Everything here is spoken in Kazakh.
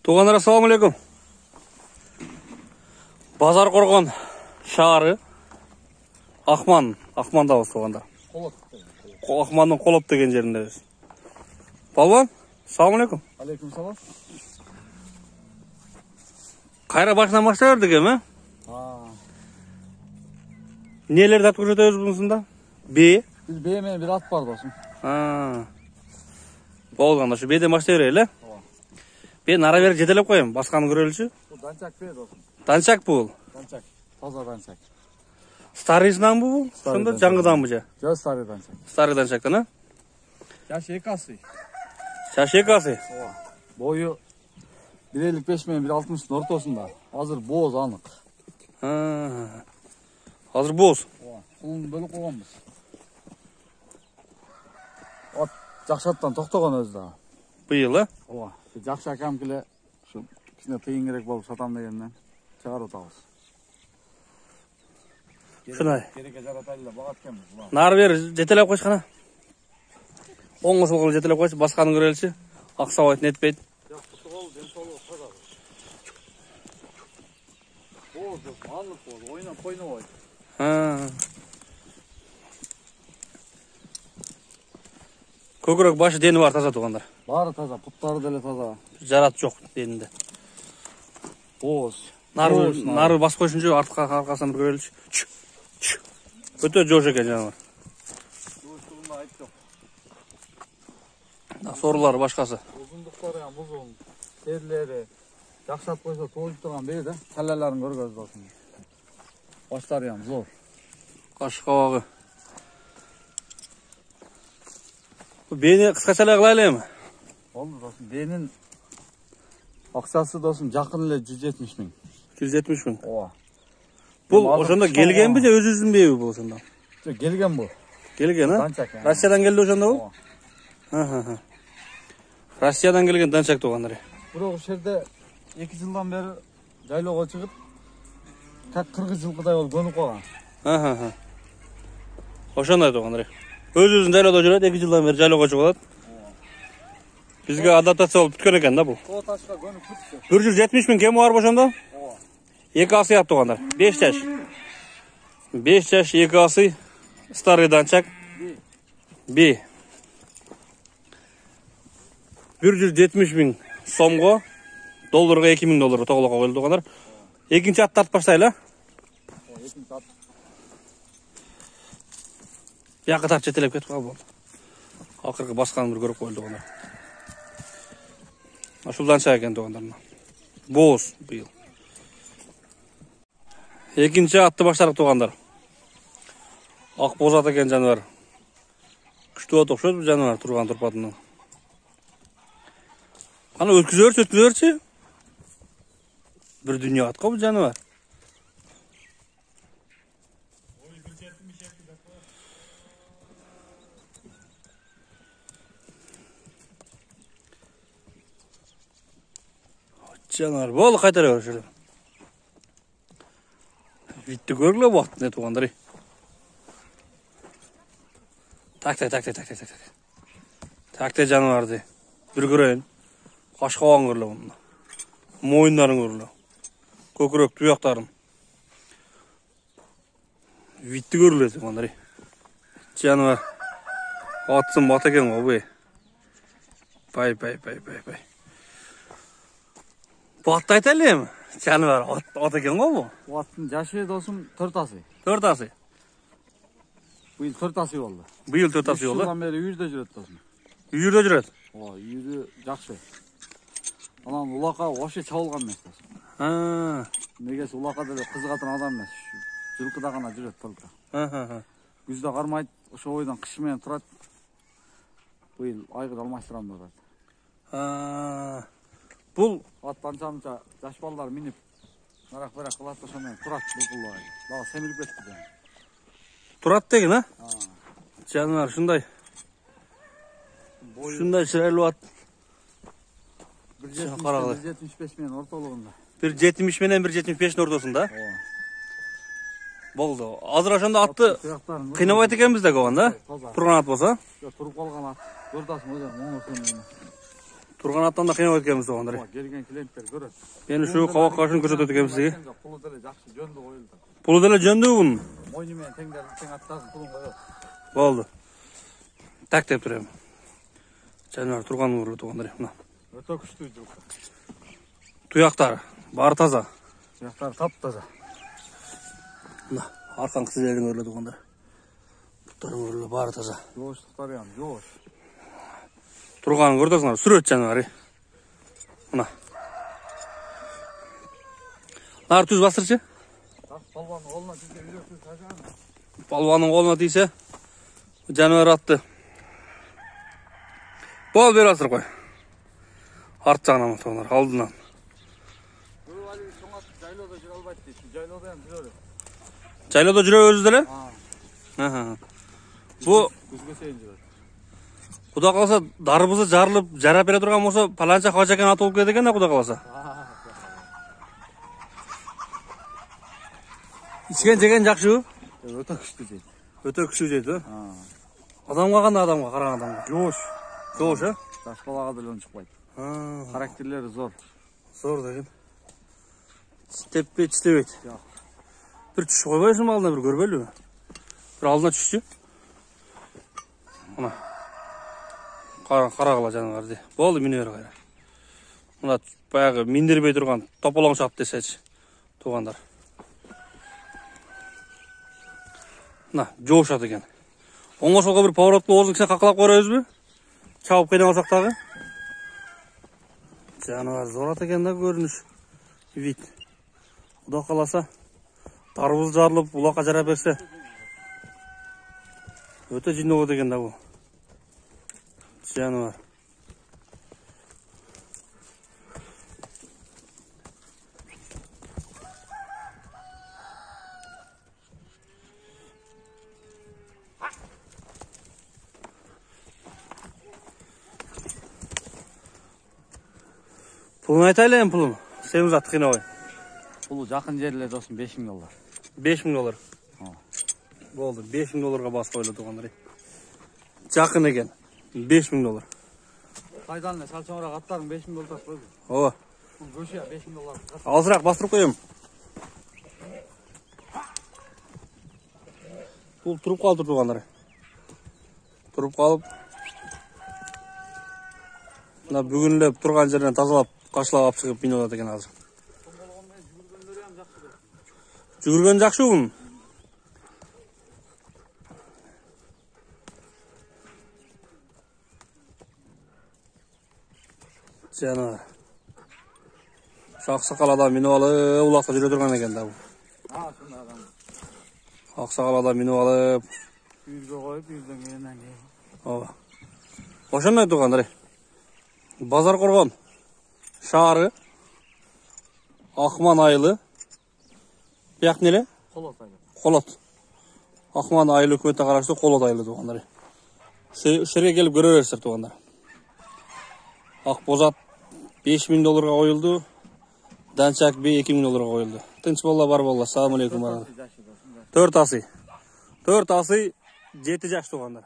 Туғандар, ассаламу алейкум. Базар Қорған шары Ақманда осы туғандар. Ақманның Қолоп деген жерінде. Балуан, ассаламу алейкум. Алейкум салам. Қайра башынан баштай бердік еме? Нелерді атып көрсетеміз бұнысында? Бе? Biz beğenmeyen bir at var dostum. Болғанда şu беден баштай берейлі. Ben ara verip жетелеп қойым, басқаны көреліші. Bu dançak be dostum. Данчак бұл. Dançak. Taza dançak. Старыйсынан бұл? Сонда жаңғыдан бұл жа? Göz sarı dançak. Старый данчактан, а? Yaş ekası. Şaşı ekası. Boyu 1.55 meyen 1.60'ın ortasında. Hazır boğaz anık. Hazır boz. Kulun böyle koyamız. At jakşattan toktogан özü daha. Bıyıl, ha? Jakşı akamkile şu kişine tıyın gerek bolup satam degenden çağır otağız. Şunay. Gerek jaratayla bağat kemiz. Nar ver, жетелеп қойшқана. Оңғы солғылы жетелеп қойшы, басқаны көреліші. Ақсау етін етпейді. Boz, anlık boz. Oyna koyna oy. Көкірек башы дені бар таза туғандар. Бары таза, пұттары деле таза. Жарат жоқ денінде. Боз. Нары бас қойшын жö, артқа арқасынан бір көреліші. Өте жош екен жануар. Жоштығында айт жоқ. Сорлары башқасы. Uzunduqları yani uzun, terleri, jakşat koysa toğup durgan bey de kellelerini görgöz dostum. Başları yani zor. Қашық қауағы. Beni қысқашалай қылайлы емі? Oldu dostum. Beynin akçası dostum yakın ile 170 bin. 170 bin. Oha. Бұл ошонда келген бе, өзүздің бейі бұл ошонда? Gelgen bu. Келген, а? Dançak yani. Россиядан келді ошонда бұл? Россиядан келген данчак туғандар. Бирок ушерде 2 жылдан бeri жайлоого чыгып, как 40 жылкыдай болуп көнүп калган. Ошондой туғандар. Өзүзүн жайлоодо жүрөт, 2 жылдан бeri жайлоого чыгып алат. Бизге адаптация болуп бүткөн экен да бул. Тоо ташка көнүп бүттү. 170 bin кеми бар ошондо? Эки асы яп туғандар. 5 жаш. 5 жаш, 2 асы. Старый данчак. Би. 170 bin сомго, долларга 2000 доллар тоголоого коюлду туғандар. Экинчи атты тартып баштайлы. Экинчи ат. Бияққа тарт жетелеп кетіп қалды. Ақырғы басқаны бір көріп қойылды туғандар. Ашыл данчак екен туғандар. Боз быйыл. Экинчи атты баштардык туғандар. Ақ боз ат екен жануар. Күчтүү ат окшойт бул жануар турган турпатынан. Аны өткүзөрчү. Бір дүния атқа бул жануар. Жануар бол қайтара бер. Витті көргілі бақты не туғандар. Так жануарды. Бір көрейін. Қашқауан көрілі бұнда. Мойындарын көрілі. Көкірек тұяқтарын. Витті көрілі туғандар. Жануар. Атсын бат екен ғой. Бай. Батты айтайлы емі? Жануар ат екен ғой бұл? Аттың жашы достум 4 асы. 4 асы? Быйыл 4 асы болду. Быйыл 4 асы болду? 3 жылдан бери үйүрдө жүрөт достум. Үйүрдө жүрөт? Үйүрү жакшы. Анан улака вообще чабылган эмес достум. Негеси улака деле кызыгатын адам эмес. Жылкыда гана жүрөт только. Күздө кармайт, ошо бойдон кыш менен турат. Быйыл айгыр алмаштырам деп атат. Бұл ат анча жаш балдар минип нарак-барак кылат ошомен турат булкулбай. Дагы семирип кетти. Турат деген, а? Жануар шундай. Шундай чырайлуу ат. 175 менен ортолугунда. 170 менен 175 ортосунда? Болду. Азыр ошондо атты кыйнабайт экенбиз да калган да? Турган ат болсо? Туруп калган ат. Көрдасың өзүң, моңосун. Turgan аттан да кыйнап өткенбиз тугандар. Келген клиенттер көрөт. Мен ушу кабакка ушун көрсөтөт экенбиз сизге. Пулу деле жакшы жөндө коюлду. Пулу деле жөндүү бунун. Мойну менен тең аттасын пулун коёт. Болду. Так деп турам. Жаныбар турган ууру тугандар. Мына. Өтө күчтүү жылкы. Туяктары баары таза. Туяктары таптаза. Мына аркаңкы силерин көрүлөт тугандар. Буттары көрүлөт баары таза. Жооштуктары ham жоош. Турганын көрдүңүздөр, сүрөт жаныбар. Мына. Нар түз бастырчы? Палванын колуна тийсе үйрөтүп тажаган. Палванын колуна тийсе жаныбар атты. Бол бер асыр кой. Арт жагынан тугандар, алдынан. Бул али соңат жайлоодо жүрө албайт дейт. Жайлоодо ham жүрөт. Жайлоодо жүрөбүз өзү деле? Бу күзгө чейин жүрөт. Куда калса дарбызы жарылып, жарап бере турган болсо, паланча хажакен атылып кетет экен да куда калса. Ичкен жеген жакшыбы? Өтө күчтүү жейт. Өтө күчтүү жейт, Адамга кандай адамга, караган адамга? Жоош. Жоош, Жаш балага деле унчукпайт. Характерлери зор. Зор деген. Теппей, тиштебейт. Жок. Бир түшүп койбойсуңбу алдына бир көрбөйлүбү? Бир алдына түшчү. Мына. Карагыла жаныбарды. Болду, мине бер кайра. Мына баягы миндирбей турган тополоң чап десечи, тугандар. Мына, жоошат экен. Оңго солго бир поворотту оозун кичине какалап койбойбузбу? Чабып кыйнабасак дагы. Жаныбар зорат экен да көрүнүш. Вид. Куда каласа дарбыз жарылып, улакка жарап берсе. Өтө жиндүү болот экен да бул. Жаныбар. Pulunu aytaylı en pulunu. Sevimiz attık yine oy. Pulu жақын жерлерде olsun $5.000. 5.000 dolar. Oldu. 5.000 dolarga bas koyuldu tuğanları. Жақын eken. 5.000 dolar. Qaydan ne? Salçan olarak atlarım $5.000 koydu. O. Bu göşü ya $5.000. Azırak bastırıp koyayım. Pul turup kaldı tuğanları. Turup kalıp. Bugünlep turgan жерден тазалап, кашылап алып чыгып мине болот экен азыр. Жүгүргөн жакшы бун. Жаныбар. Аксакал адам мине алып, улакта жүрө турган экен да бул. Шундай адам. Аксакал адам мине алып, үйгө коюп, үйдөн кийинен кийин. Ооба. Ошондой тургандар. Базар Коргон шаары, Акман айылы, бияк неле? Колот айылы. Колот. Акман айылы өкмөтүнө караштуу Колот айылы тугандар. Шерге келип көрө берсиздер тугандар. Ак бозат $5.000 коюлду. Данчак бей $2.000 коюлду. Тынч болла бар болла. Assalamu алейкум. 4 асы. 4 асы 7 жаш тугандар.